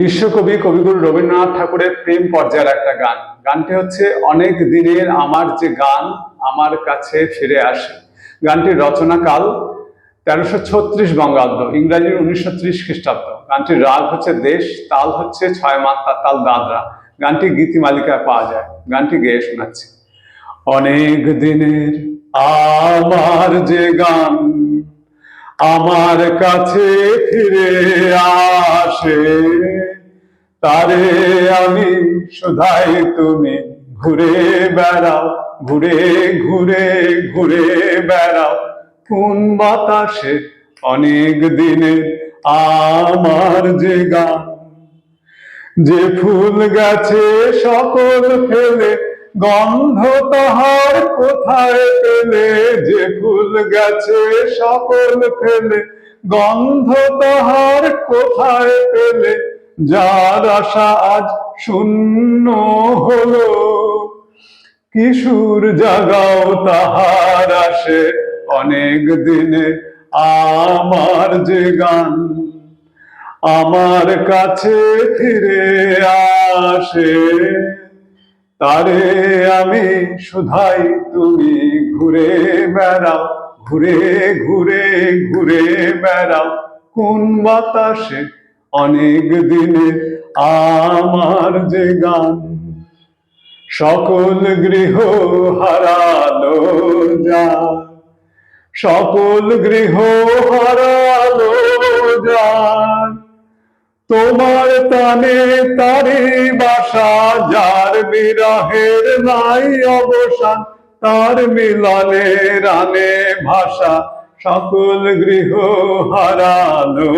বিশ্বকবি কবিগুরু রবীন্দ্রনাথ ঠাকুরের প্রেম পর্যায়ের একটা গান। গানটি হচ্ছে অনেক দিনের আমার যে গান আমার কাছে ফিরে আসে। গানটির রচনাকাল 1336 বঙ্গাব্দ, ইংরাজির 1930 খ্রিস্টাব্দ। গানটির রাগ হচ্ছে দেশ, তাল হচ্ছে ছয় মাত্রা তাল দাদরা। গানটি গীতিমালিকায় পাওয়া যায়। গানটি গেয়ে শোনাচ্ছি। অনেক দিনের আমার যে গান আমার কাছে ফিরে আসে, তারে আমি শুধাই তুমি ঘুরে বেড়াও, ঘুরে ঘুরে ঘুরে বেড়াও কোন বাতাসে। অনেক দিনের আমার যে গান, যে ফুল গেছে সকল ফেলে গন্ধ তাহার কোথায় পেলে, যে ফুল গেছে সকল ফেলে গন্ধ তাহার কোথায় পেলে, যার আশা আজ শূন্য হলো কিশোর জাগাও তাহার আসে। অনেক দিনে আমার যে গান আমার কাছে ফিরে আসে, তারে আমি শুধাই তুমি ঘুরে বেড়াও, ঘুরে ঘুরে ঘুরে বেড়াও কোন বাতাসে। অনেক দিনে আমার যে গান সকল গৃহ হারালো যায়, সকল গৃহ হারালো যায়, তোমার টানে তারি বাসা, যার বিরহের নাই অবসান, তার মিলনে রানে ভাষা সকল গৃহ হারালো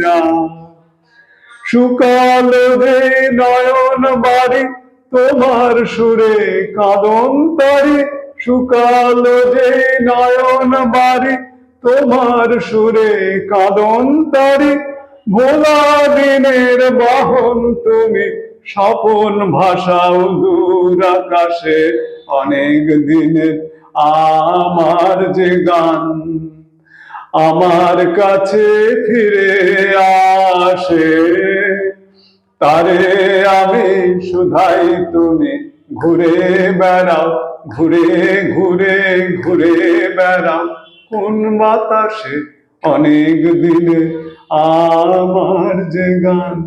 যায়। শুকালো রে নয়ন বাড়ি তোমার সুরে কাঁদন তারি, শুকালো যে নয়ন বাড়ি তোমার সুরে কাঁদন তারি, ভোলা দিনের বাহন তুমি স্বপন ভাষাও দূর আকাশে। অনেক দিনের আমার যে গান আমার কাছে ফিরে আসে, তারে আমি শুধাই তুমি ঘুরে বেড়াও, ঘুরে ঘুরে ঘুরে বেড়াও কোন বাতাসে। অনেক দিনে আমার যে গান।